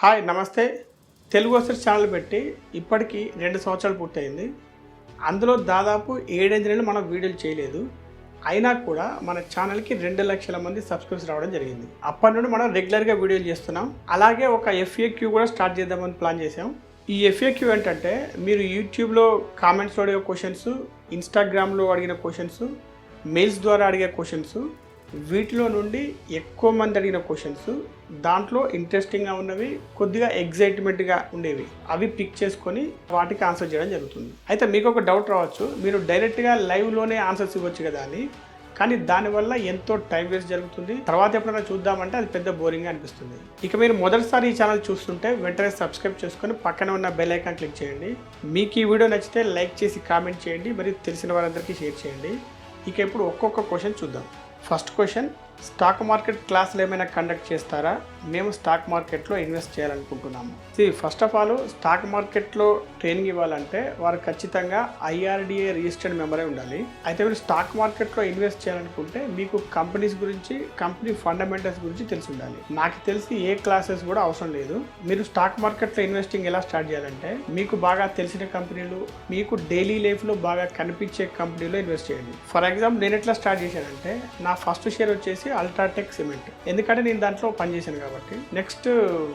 Hi నమస్తే. Telugu assets channel పెట్టి ఇప్పటికి 2 సంవత్సరాలు పూర్తయింది. అందులో దాదాపు 7 నెలలు మనం వీడియోలు చేయలేదు. అయినా కూడా మన ఛానల్కి 2 లక్షల మంది సబ్స్క్రైబర్స్ రావడం జరిగింది. అప్పటి నుండి మనం రెగ్యులర్గా వీడియోలు చేస్తున్నాం. అలాగే ఒక FAQ కూడా స్టార్ట్ చేద్దామని ప్లాన్ చేసాం. ఈ FAQ ఏంటంటే మీరు యూట్యూబ్లో కామెంట్స్లో అడిగే క్వశ్చన్స్, ఇన్స్టాగ్రామ్లో అడిగిన క్వశ్చన్స్, మెయిల్స్ ద్వారా అడిగే క్వశ్చన్స్, వీటిలో నుండి ఎక్కువ మంది అడిగిన క్వశ్చన్స్, దాంట్లో ఇంట్రెస్టింగ్గా ఉన్నవి, కొద్దిగా ఎగ్జైట్మెంట్గా ఉండేవి, అవి పిక్ చేసుకొని వాటికి ఆన్సర్ చేయడం జరుగుతుంది. అయితే మీకు ఒక డౌట్ రావచ్చు, మీరు డైరెక్ట్గా లైవ్లోనే ఆన్సర్స్ ఇవ్వచ్చు కదా అని. కానీ దానివల్ల ఎంతో టైం వేస్ట్ జరుగుతుంది. తర్వాత ఎప్పుడైనా చూద్దామంటే అది పెద్ద బోరింగ్గా అనిపిస్తుంది. ఇక మీరు మొదటిసారి ఈ ఛానల్ చూస్తుంటే వెంటనే సబ్స్క్రైబ్ చేసుకొని పక్కన ఉన్న బెల్ ఐకాన్ క్లిక్ చేయండి. మీకు ఈ వీడియో నచ్చితే లైక్ చేసి కామెంట్ చేయండి, మరియు తెలిసిన వారందరికీ షేర్ చేయండి. ఇక ఇప్పుడు ఒక్కొక్క క్వశ్చన్ చూద్దాం. ఫస్ట్ క్వశ్చన్, స్టాక్ మార్కెట్ క్లాసులు ఏమైనా కండక్ట్ చేస్తారా? మేము స్టాక్ మార్కెట్లో ఇన్వెస్ట్ చేయాలనుకుంటున్నాము. ఫస్ట్ ఆఫ్ ఆల్ స్టాక్ మార్కెట్లో ట్రైనింగ్ ఇవ్వాలంటే వారు ఖచ్చితంగా IRDA రిజిస్టర్డ్ మెంబరే ఉండాలి. అయితే మీరు స్టాక్ మార్కెట్లో ఇన్వెస్ట్ చేయాలనుకుంటే మీకు కంపెనీస్ గురించి, కంపెనీ ఫండమెంటల్స్ గురించి తెలిసి ఉండాలి. నాకు తెలిసి ఏ క్లాసెస్ కూడా అవసరం లేదు. మీరు స్టాక్ మార్కెట్లో ఇన్వెస్టింగ్ ఎలా స్టార్ట్ చేయాలంటే మీకు బాగా తెలిసిన కంపెనీలు, మీకు డైలీ లైఫ్లో బాగా కనిపించే కంపెనీలో ఇన్వెస్ట్ చేయండి. ఫర్ ఎగ్జాంపుల్ నేను ఎట్లా స్టార్ట్ చేశానంటే, నా ఫస్ట్ షేర్ వచ్చేసి అల్ట్రాటెక్ సిమెంట్, ఎందుకంటే నేను దాంట్లో పనిచేశాను కాబట్టి. నెక్స్ట్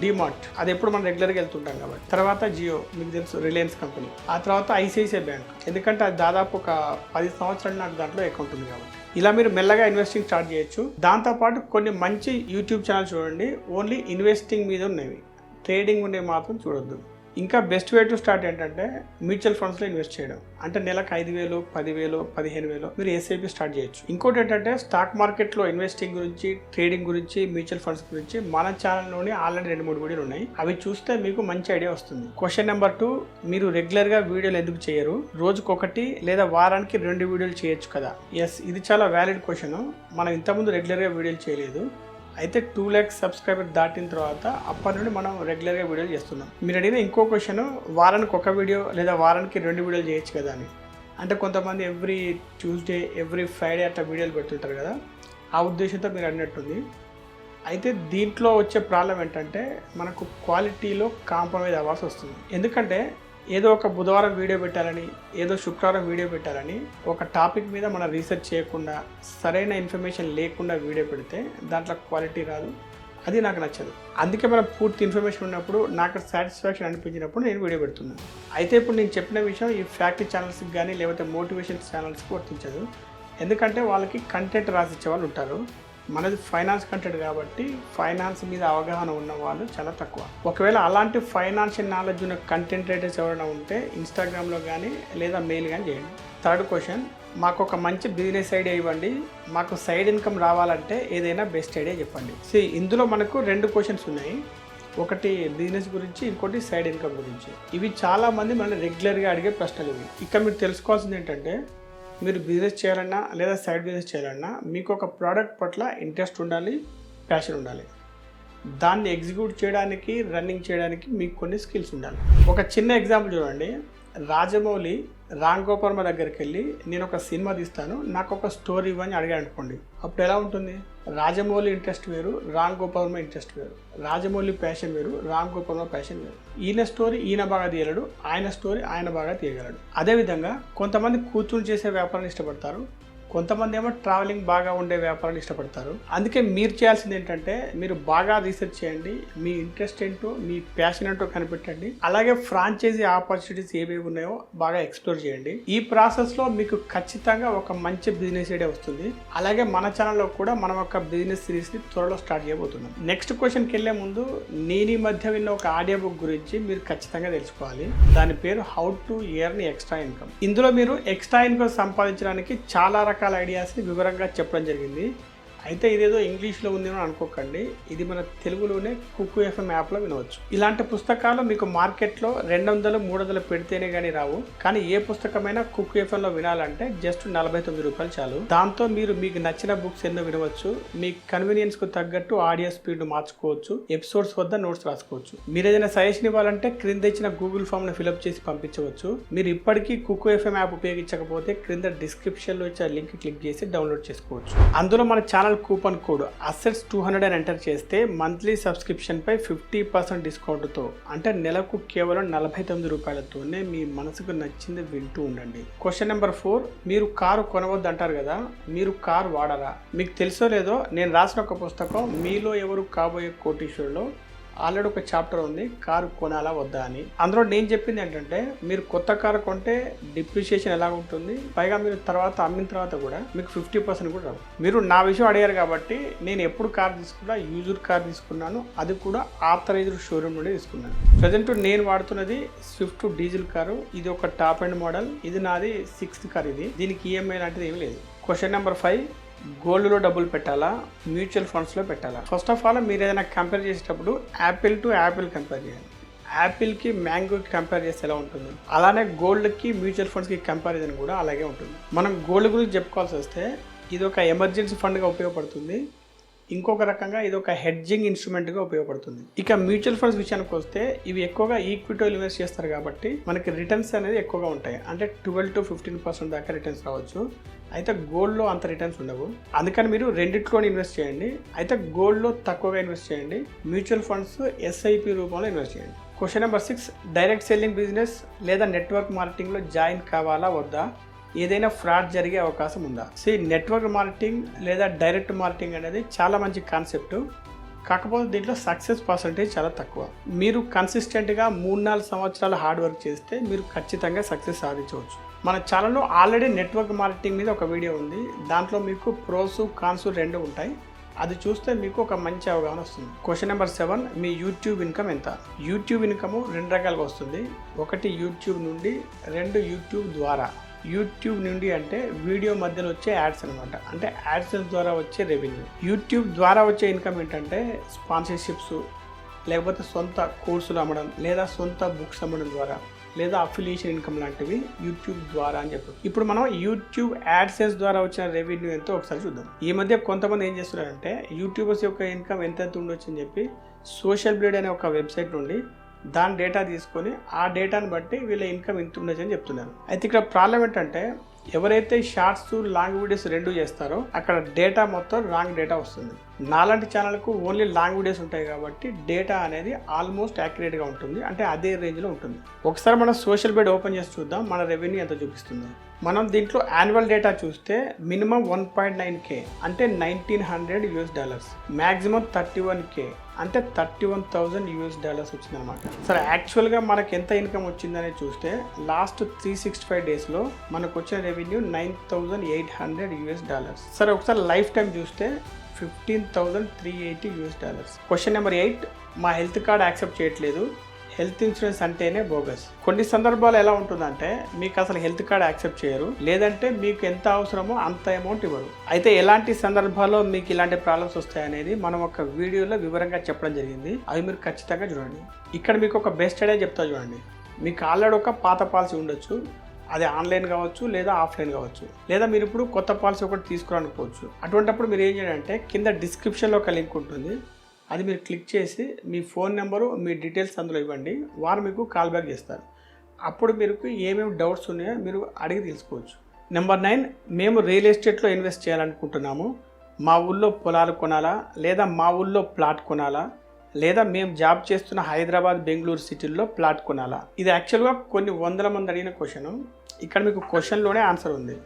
డిమార్ట్, అది ఎప్పుడు మనం రెగ్యులర్గా వెళ్తుంటాం కాబట్టి. తర్వాత జియో, మీకు తెలుసు, రిలయన్స్ కంపెనీ. ఆ తర్వాత ICICI బ్యాంక్, ఎందుకంటే అది దాదాపు ఒక 10 సంవత్సరాలు నాకు దాంట్లో అకౌంట్ ఉంది కాబట్టి. ఇలా మీరు మెల్లగా ఇన్వెస్టింగ్ స్టార్ట్ చేయొచ్చు. దాంతోపాటు కొన్ని మంచి యూట్యూబ్ ఛానల్ చూడండి, ఓన్లీ ఇన్వెస్టింగ్ మీద ఉన్నవి, ట్రేడింగ్ ఉండే మాత్రం చూడొద్దు. ఇంకా బెస్ట్ వే టు స్టార్ట్ ఏంటంటే మ్యూచువల్ ఫండ్స్లో ఇన్వెస్ట్ చేయడం. అంటే నెలకు 5,000, 10,000, 15,000 మీరు SIP స్టార్ట్ చేయొచ్చు. ఇంకోటి ఏంటంటే స్టాక్ మార్కెట్లో ఇన్వెస్టింగ్ గురించి, ట్రేడింగ్ గురించి, మ్యూచువల్ ఫండ్స్ గురించి మన ఛానల్లోనే ఆల్రెడీ 2-3 వీడియోలు ఉన్నాయి. అవి చూస్తే మీకు మంచి ఐడియా వస్తుంది. క్వశ్చన్ నెంబర్ 2, మీరు రెగ్యులర్గా వీడియోలు ఎందుకు చేయరు? రోజుకొకటి లేదా వారానికి 2 వీడియోలు చేయొచ్చు కదా. ఎస్, ఇది చాలా వ్యాలిడ్ క్వశ్చన్. మనం ఇంతకుముందు రెగ్యులర్గా వీడియోలు చేయలేదు. అయితే 2 lakhs సబ్స్క్రైబర్ దాటిన తర్వాత అప్పటి నుండి మనం రెగ్యులర్గా వీడియోలు చేస్తున్నాం. మీరు అడిగిన ఇంకో క్వశ్చన్, వారానికి 1 వీడియో లేదా వారానికి 2 వీడియోలు చేయొచ్చు కదా అని. అంటే కొంతమంది ఎవ్రీ ట్యూస్డే, ఎవ్రీ ఫ్రైడే అట్లా వీడియోలు పెడుతుంటారు కదా, ఆ ఉద్దేశంతో మీరు అడినట్టుంది. అయితే దీంట్లో వచ్చే ప్రాబ్లం ఏంటంటే మనకు క్వాలిటీలో కాంప్రమైజ్ అవ్వాల్సి వస్తుంది. ఎందుకంటే ఏదో ఒక బుధవారం వీడియో పెట్టాలని, ఏదో శుక్రవారం వీడియో పెట్టాలని ఒక టాపిక్ మీద మనం రీసెర్చ్ చేయకుండా, సరైన ఇన్ఫర్మేషన్ లేకుండా వీడియో పెడితే దాంట్లో క్వాలిటీ రాదు. అది నాకు నచ్చదు. అందుకే మనం పూర్తి ఇన్ఫర్మేషన్ ఉన్నప్పుడు, నాకు సాటిస్ఫాక్షన్ అనిపించినప్పుడు నేను వీడియో పెడుతున్నాను. అయితే ఇప్పుడు నేను చెప్పిన విషయం ఈ ఫ్యాక్ట్ ఛానల్స్కి కానీ లేకపోతే మోటివేషన్ ఛానల్స్కి వర్తించదు. ఎందుకంటే వాళ్ళకి కంటెంట్ రాసిచ్చే వాళ్ళు ఉంటారు. మనది ఫైనాన్స్ కంటెంట్ కాబట్టి ఫైనాన్స్ మీద అవగాహన ఉన్న వాళ్ళు చాలా తక్కువ. ఒకవేళ అలాంటి ఫైనాన్షియల్ నాలెడ్జ్ ఉన్న కంటెంట్ రైటర్స్ ఎవరైనా ఉంటే ఇన్స్టాగ్రామ్లో కానీ లేదా మెయిల్ కానీ చేయండి. థర్డ్ క్వశ్చన్, మాకు ఒక మంచి బిజినెస్ ఐడియా ఇవ్వండి. మాకు సైడ్ ఇన్కమ్ రావాలంటే ఏదైనా బెస్ట్ ఐడియా చెప్పండి. ఇందులో మనకు 2 క్వశ్చన్స్ ఉన్నాయి. ఒకటి బిజినెస్ గురించి, ఇంకోటి సైడ్ ఇన్కమ్ గురించి. ఇవి చాలామంది మనల్ని రెగ్యులర్గా అడిగే ప్రశ్నలు ఇవి. ఇక్కడ మీరు తెలుసుకోవాల్సింది ఏంటంటే, మీరు బిజినెస్ చేయాలన్నా లేదా సైడ్ బిజినెస్ చేయాలన్నా మీకు ఒక ప్రోడక్ట్ పట్ల ఇంట్రెస్ట్ ఉండాలి, ప్యాషన్ ఉండాలి. దాన్ని ఎగ్జిక్యూట్ చేయడానికి, రన్నింగ్ చేయడానికి మీకు కొన్ని స్కిల్స్ ఉండాలి. ఒక చిన్న ఎగ్జాంపుల్ చూడండి. రాజమౌళి రామ్ గోపాల్ దగ్గరికి వెళ్ళి నేను ఒక సినిమా తీస్తాను, నాకు ఒక స్టోరీ ఇవ్వని అడిగాడు అనుకోండి. అప్పుడు ఎలా ఉంటుంది? రాజమౌళి ఇంట్రెస్ట్ వేరు, రామ్ గోపాల్ ఇంట్రెస్ట్ వేరు. రాజమౌళి ప్యాషన్ వేరు, రామ్ గోపాల్ ప్యాషన్ వేరు. ఈయన స్టోరీ ఈయన బాగా తీయగలడు, ఆయన స్టోరీ ఆయన బాగా తీయగలడు. అదేవిధంగా కొంతమంది కూర్చుని చేసే వ్యాపారాన్ని ఇష్టపడతారు, కొంతమంది ఏమో ట్రావెలింగ్ బాగా ఉండే వ్యాపారాలు ఇష్టపడతారు. అందుకే మీరు చేయాల్సింది ఏంటంటే, మీరు బాగా రీసెర్చ్ చేయండి, మీ ఇంట్రెస్ట్ ఏంటో, మీ ప్యాషన్ ఏంటో కనిపెట్టండి. అలాగే ఫ్రాంచైజీ ఆపర్చునిటీస్ ఏవేవి ఉన్నాయో బాగా ఎక్స్ప్లోర్ చేయండి. ఈ ప్రాసెస్లో మీకు ఖచ్చితంగా ఒక మంచి బిజినెస్ ఐడియా వస్తుంది. అలాగే మన ఛానల్లో కూడా మనం ఒక బిజినెస్ సిరీస్ని త్వరలో స్టార్ట్ చేయబోతున్నాం. నెక్స్ట్ క్వశ్చన్కి వెళ్ళే ముందు నేను ఈ మధ్య విన్న ఒక ఆడియో బుక్ గురించి మీరు ఖచ్చితంగా తెలుసుకోవాలి. దాని పేరు how to earn extra income. ఇందులో మీరు ఎక్స్ట్రా ఇన్కమ్ సంపాదించడానికి చాలా రకాల ఐడియాస్ని వివరంగా చెప్పడం జరిగింది. అయితే ఇదేదో ఇంగ్లీష్లో ఉంది అని అనుకోకండి, ఇది మన తెలుగులోనే కుక్కు FM యాప్లో వినవచ్చు. ఇలాంటి పుస్తకాలు మీకు మార్కెట్లో 200, 300 పెడితేనే కానీ రావు. కానీ ఏ పుస్తకమైనా కుక్కు FMలో వినాలంటే జస్ట్ 49 రూపాయలు చాలు. దాంతో మీరు మీకు నచ్చిన బుక్స్ ఎన్నో వినవచ్చు. మీ కన్వీనియన్స్కు తగ్గట్టు ఆడియో స్పీడ్ మార్చుకోవచ్చు, ఎపిసోడ్స్ వద్ద నోట్స్ రాసుకోవచ్చు. మీరు ఏదైనా సజెషన్ ఇవ్వాలంటే క్రింద ఇచ్చిన గూగుల్ ఫామ్ను ఫిలప్ చేసి పంపించవచ్చు. మీరు ఇప్పటికీ కుక్కు FM యాప్ ఉపయోగించకపోతే క్రింద డిస్క్రిప్షన్లో ఇచ్చే లింక్ క్లిక్ చేసి డౌన్లోడ్ చేసుకోవచ్చు. అందులో మన channel channel coupon code assets 200 అని ఎంటర్ చేస్తే మంత్లీ సబ్స్క్రిప్షన్పై 50% డిస్కౌంట్తో అంటే నెలకు కేవలం 49 రూపాయలతోనే మీ మనసుకు నచ్చింది వింటూ ఉండండి. క్వశ్చన్ నెంబర్ 4, మీరు కారు కొనవద్దు అంటారు కదా, మీరు కారు వాడరా? మీకు తెలుసో లేదో నేను రాసిన ఒక పుస్తకం మీలో ఎవరు కాబోయే కోటీశ్వరులో ఆల్రెడీ ఒక చాప్టర్ ఉంది, కారు కొనాలా వద్దా అని. అందులో నేను చెప్పింది ఏంటంటే మీరు కొత్త కారు కొంటే డిప్రిషియేషన్ ఎలా ఉంటుంది, పైగా మీరు తర్వాత అమ్మిన తర్వాత కూడా మీకు 50% కూడా రావు. మీరు నా విషయం అడిగారు కాబట్టి నేను ఎప్పుడు కార్ తీసుకున్నా యూజ్డ్ కార్ తీసుకున్నాను, అది కూడా ఆథరైజ్డ్ షోరూమ్ నుండి తీసుకున్నాను. ప్రజెంట్ నేను వాడుతున్నది స్విఫ్ట్ డీజిల్ కారు. ఇది ఒక టాప్ అండ్ మోడల్. ఇది నాది 6th కార్. దీనికి ఈఎంఐ లాంటిది ఏమీ లేదు. క్వశ్చన్ నెంబర్ 5, గోల్డ్లో డబ్బులు పెట్టాలా, మ్యూచువల్ ఫండ్స్లో పెట్టాలా? ఫస్ట్ ఆఫ్ ఆల్ మీరు ఏదైనా కంపేర్ చేసేటప్పుడు యాపిల్ టు యాపిల్ కంపేర్ చేయాలి. యాపిల్కి మ్యాంగోకి కంపేర్ చేస్తే ఎలా ఉంటుంది, అలానే గోల్డ్కి మ్యూచువల్ ఫండ్స్కి కంపారిజన్ కూడా అలాగే ఉంటుంది. మనం గోల్డ్ గురించి చెప్పుకోవాల్సి వస్తే ఇది ఒక ఎమర్జెన్సీ ఫండ్గా ఉపయోగపడుతుంది. ఇంకొక రకంగా ఇది ఒక హెడ్జింగ్ ఇన్స్ట్రుమెంట్గా ఉపయోగపడుతుంది. ఇక మ్యూచువల్ ఫండ్స్ విషయానికి వస్తే ఇవి ఎక్కువగా ఈక్విటీలో ఇన్వెస్ట్ చేస్తారు కాబట్టి మనకి రిటర్న్స్ అనేది ఎక్కువగా ఉంటాయి. అంటే 12 to 15% దాకా రిటర్న్స్ రావచ్చు. అయితే గోల్డ్లో అంత రిటర్న్స్ ఉండవు. అందుకని మీరు రెండిట్లోనే ఇన్వెస్ట్ చేయండి. అయితే గోల్డ్లో తక్కువగా ఇన్వెస్ట్ చేయండి, మ్యూచువల్ ఫండ్స్ ఎస్ఐపి రూపంలో ఇన్వెస్ట్ చేయండి. Question number 6, direct selling business లేదా నెట్వర్క్ మార్కెటింగ్లో జాయిన్ కావాలా వద్దా? ఏదైనా ఫ్రాడ్ జరిగే అవకాశం ఉందా? నెట్వర్క్ మార్కెటింగ్ లేదా డైరెక్ట్ మార్కెటింగ్ అనేది చాలా మంచి కాన్సెప్ట్. కాకపోతే దీంట్లో సక్సెస్ పర్సంటేజ్ చాలా తక్కువ. మీరు కన్సిస్టెంట్గా 3-4 సంవత్సరాలు హార్డ్ వర్క్ చేస్తే మీరు ఖచ్చితంగా సక్సెస్ సాధించవచ్చు. మన ఛానల్లో ఆల్రెడీ నెట్వర్క్ మార్కెటింగ్ మీద ఒక వీడియో ఉంది. దాంట్లో మీకు ప్రోస్ కాన్స్ 2 ఉంటాయి. అది చూస్తే మీకు ఒక మంచి అవగాహన వస్తుంది. క్వశ్చన్ నెంబర్ 7, మీ యూట్యూబ్ ఇన్కమ్ ఎంత? యూట్యూబ్ ఇన్కమ్ 2 రకాలుగా వస్తుంది. ఒకటి యూట్యూబ్ నుండి, 2 యూట్యూబ్ ద్వారా. యూట్యూబ్ నుండి అంటే వీడియో మధ్యలో వచ్చే యాడ్స్ అనమాట, అంటే యాడ్స్ ద్వారా వచ్చే రెవెన్యూ. యూట్యూబ్ ద్వారా వచ్చే ఇన్కమ్ ఏంటంటే స్పాన్సర్షిప్స్, లేకపోతే సొంత కోర్సులు అమ్మడం, లేదా సొంత బుక్స్ అమ్మడం ద్వారా, లేదా అఫిలియేషన్ ఇన్కమ్ లాంటివి యూట్యూబ్ ద్వారా అని చెప్పి. ఇప్పుడు మనం యూట్యూబ్ యాడ్సెన్స్ ద్వారా వచ్చిన రెవెన్యూ ఎంతో ఒకసారి చూద్దాం. ఈ మధ్య కొంతమంది ఏం చేస్తున్నారంటే యూట్యూబర్స్ యొక్క ఇన్కమ్ ఎంత ఉండొచ్చు అని చెప్పి సోషల్ బ్లేడ్ అనే ఒక వెబ్సైట్ నుండి దాని డేటా తీసుకొని ఆ డేటాను బట్టి వీళ్ళ ఇన్కమ్ ఎంత ఉండొచ్చు అని చెప్తున్నారు. అయితే ఇక్కడ ప్రాబ్లం ఏంటంటే ఎవరైతే షార్ట్స్ లాంగ్ వీడియోస్ 2 చేస్తారో అక్కడ డేటా మొత్తం రాంగ్ డేటా వస్తుంది. నాలాంటి ఛానల్కు ఓన్లీ లాంగ్ వీడియోస్ ఉంటాయి కాబట్టి డేటా అనేది ఆల్మోస్ట్ యాక్యురేట్గా ఉంటుంది, అంటే అదే రేంజ్లో ఉంటుంది. ఒకసారి మనం సోషల్ బెడ్ ఓపెన్ చేసి చూద్దాం మన రెవెన్యూ ఎంత చూపిస్తుందో. మనం దీంట్లో యాన్యువల్ డేటా చూస్తే మినిమం 1.9K అంటే $1,900, మ్యాక్సిమం 31K అంటే $31,000 వచ్చిందనమాట. సరే, యాక్చువల్గా మనకు ఎంత ఇన్కమ్ వచ్చిందని చూస్తే లాస్ట్ 365 డేస్లో మనకు వచ్చిన రెవెన్యూ $9,800. సరే, ఒకసారి లైఫ్ టైం చూస్తే $15,380. క్వశ్చన్ నెంబర్ 8, మా హెల్త్ కార్డ్ యాక్సెప్ట్ చేయట్లేదు, హెల్త్ ఇన్సూరెన్స్ అంటేనే బోగస్. కొన్ని సందర్భాలు ఎలా ఉంటుందంటే మీకు అసలు హెల్త్ కార్డ్ యాక్సెప్ట్ చేయరు, లేదంటే మీకు ఎంత అవసరమో అంత అమౌంట్ ఇవ్వరు. అయితే ఎలాంటి సందర్భాల్లో మీకు ఇలాంటి ప్రాబ్లమ్స్ వస్తాయనేది మనం ఒక వీడియోలో వివరంగా చెప్పడం జరిగింది. అవి మీరు ఖచ్చితంగా చూడండి. ఇక్కడ మీకు ఒక బెస్ట్ ఐడియా చెప్తా చూడండి. మీకు ఆల్రెడీ ఒక పాత పాలసీ ఉండొచ్చు, అది ఆన్లైన్ కావచ్చు లేదా ఆఫ్లైన్ కావచ్చు, లేదా మీరు ఇప్పుడు కొత్త పాలసీ ఒకటి తీసుకురానుకోవచ్చు. అటువంటిప్పుడు మీరు ఏం చేయాలంటే కింద డిస్క్రిప్షన్లో ఒక లింక్ ఉంటుంది, అది మీరు క్లిక్ చేసి మీ ఫోన్ నెంబరు మీ డీటెయిల్స్ అందులో ఇవ్వండి, వారు మీకు కాల్ బ్యాక్ చేస్తారు. అప్పుడు మీకు ఏమేమి డౌట్స్ ఉన్నాయో మీరు అడిగి తెలుసుకోవచ్చు. నెంబర్ 9, మేము రియల్ ఎస్టేట్లో ఇన్వెస్ట్ చేయాలనుకుంటున్నాము. మా ఊళ్ళో పొలాలు కొనాలా, లేదా మా ఊళ్ళో ప్లాట్ కొనాలా, లేదా మేము జాబ్ చేస్తున్న హైదరాబాద్ బెంగళూరు సిటీల్లో ప్లాట్ కొనాలా? ఇది యాక్చువల్గా కొన్ని వందల మంది అడిగిన క్వశ్చన్. ఇక్కడ మీకు క్వశ్చన్లోనే ఆన్సర్ ఉంది.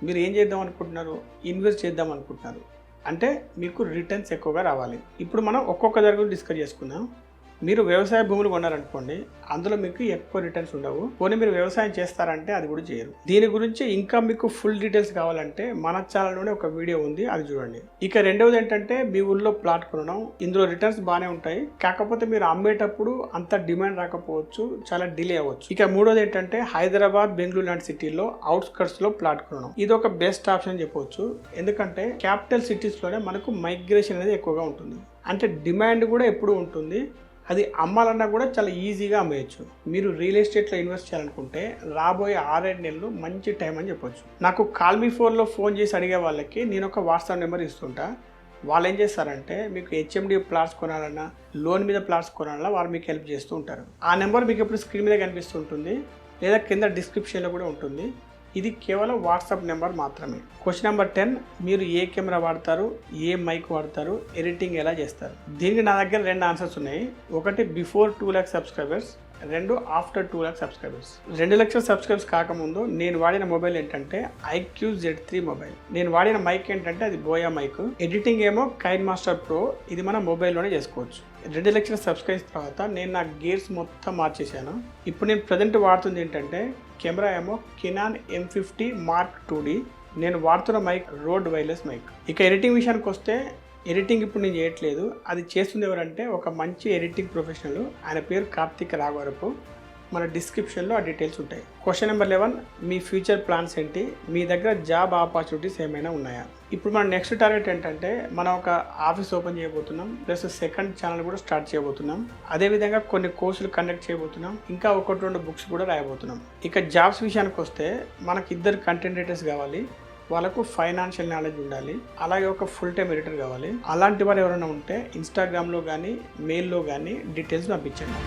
మీరు ఏం చేద్దాం అనుకుంటున్నారు? ఇన్వెస్ట్ చేద్దాం అనుకుంటున్నారు, అంటే మీకు రిటర్న్స్ ఎక్కువగా రావాలి. ఇప్పుడు మనం ఒక్కొక్క దగ్గర గురించి డిస్కస్ చేసుకుందాం. మీరు వ్యవసాయ భూములు కొన్నారనుకోండి, అందులో మీకు ఎక్కువ రిటర్న్స్ ఉండవు. పోనీ మీరు వ్యవసాయం చేస్తారంటే అది కూడా చేయరు. దీని గురించి ఇంకా మీకు ఫుల్ డీటెయిల్స్ కావాలంటే మన ఛానల్లోనే ఒక వీడియో ఉంది, అది చూడండి. ఇక రెండవది ఏంటంటే మీ ఊళ్ళో ప్లాట్ కొనడం. ఇందులో రిటర్న్స్ బాగానే ఉంటాయి, కాకపోతే మీరు అమ్మేటప్పుడు అంత డిమాండ్ రాకపోవచ్చు, చాలా డిలే అవ్వచ్చు. ఇక మూడోది ఏంటంటే హైదరాబాద్ బెంగళూరు లాంటి సిటీలో అవుట్స్కట్స్లో ప్లాట్ కొనడం. ఇది ఒక బెస్ట్ ఆప్షన్ చెప్పవచ్చు, ఎందుకంటే క్యాపిటల్ సిటీస్లోనే మనకు మైగ్రేషన్ అనేది ఎక్కువగా ఉంటుంది, అంటే డిమాండ్ కూడా ఎప్పుడు ఉంటుంది. అది అమ్మాలన్నా కూడా చాలా ఈజీగా అమ్మేయచ్చు. మీరు రియల్ ఎస్టేట్లో ఇన్వెస్ట్ చేయాలనుకుంటే రాబోయే 6-7 నెలలు మంచి టైం అని చెప్పొచ్చు. నాకు కాల్మీ ఫోన్లో ఫోన్ చేసి అడిగే వాళ్ళకి నేను ఒక వాట్సాప్ నెంబర్ ఇస్తుంటా. వాళ్ళు ఏం చేస్తారంటే మీకు హెచ్ఎండి ప్లాట్స్ కొనాలన్నా, లోన్ మీద ప్లాట్స్ కొనాలన్నా వాళ్ళు మీకు హెల్ప్ చేస్తూ ఉంటారు. ఆ నెంబర్ మీకు ఎప్పుడు స్క్రీన్ మీద కనిపిస్తుంటుంది, లేదా కింద డిస్క్రిప్షన్లో కూడా ఉంటుంది. ఇది కేవలం వాట్సాప్ నెంబర్ మాత్రమే. క్వశ్చన్ నెంబర్ 10, మీరు ఏ కెమెరా వాడతారు, ఏ మైక్ వాడతారు, ఎడిటింగ్ ఎలా చేస్తారు? దీనికి నా దగ్గర 2 ఆన్సర్స్ ఉన్నాయి. ఒకటి before 2 lakhs subscribers, 2 after 2 lakhs subscribers. 2 లక్షల సబ్స్క్రైబర్స్ కాకముందు నేను వాడిన మొబైల్ ఏంటంటే IQ Z3 మొబైల్. నేను వాడిన మైక్ ఏంటంటే అది బోయా మైక్. ఎడిటింగ్ ఏమో కైన్ మాస్టర్ ప్రో, ఇది మన మొబైల్లోనే చేసుకోవచ్చు. 2 లక్షల సబ్స్క్రైబర్స్ తర్వాత నేను నా గేర్స్ మొత్తం మార్చేశాను. ఇప్పుడు నేను ప్రజెంట్ వాడుతుంది ఏంటంటే కెమెరా ఏమో కెనాన్ M50 Mark 2D. నేను వాడుతున్న మైక్ రోడ్ వైర్లెస్ మైక్. ఇక ఎడిటింగ్ విషయానికి వస్తే ఎడిటింగ్ ఇప్పుడు నేను చేయట్లేదు. అది చేస్తుంది ఎవరంటే ఒక మంచి ఎడిటింగ్ ప్రొఫెషనల్. ఆయన పేరు కార్తిక్ రాఘవరపు. మన డిస్క్రిప్షన్లో ఆ డీటెయిల్స్ ఉంటాయి. క్వశ్చన్ నెంబర్ 11, మీ ఫ్యూచర్ ప్లాన్స్ ఏంటి? మీ దగ్గర జాబ్ ఆపర్చునిటీస్ ఏమైనా ఉన్నాయా? ఇప్పుడు మన నెక్స్ట్ టార్గెట్ ఏంటంటే మనం ఒక ఆఫీస్ ఓపెన్ చేయబోతున్నాం, ప్లస్ సెకండ్ ఛానల్ కూడా స్టార్ట్ చేయబోతున్నాం. అదేవిధంగా కొన్ని కోర్సులు కండక్ట్ చేయబోతున్నాం, ఇంకా 1-2 బుక్స్ కూడా రాయబోతున్నాం. ఇక జాబ్స్ విషయానికి వస్తే మనకి 2 కంటెంట్ రైటర్స్ కావాలి. వాళ్ళకు ఫైనాన్షియల్ నాలెడ్జ్ ఉండాలి, అలాగే ఒక ఫుల్ టైం ఎడిటర్ కావాలి. అలాంటి వారు ఎవరైనా ఉంటే ఇన్స్టాగ్రామ్లో కానీ మెయిల్లో కానీ డీటెయిల్స్ పంపించండి.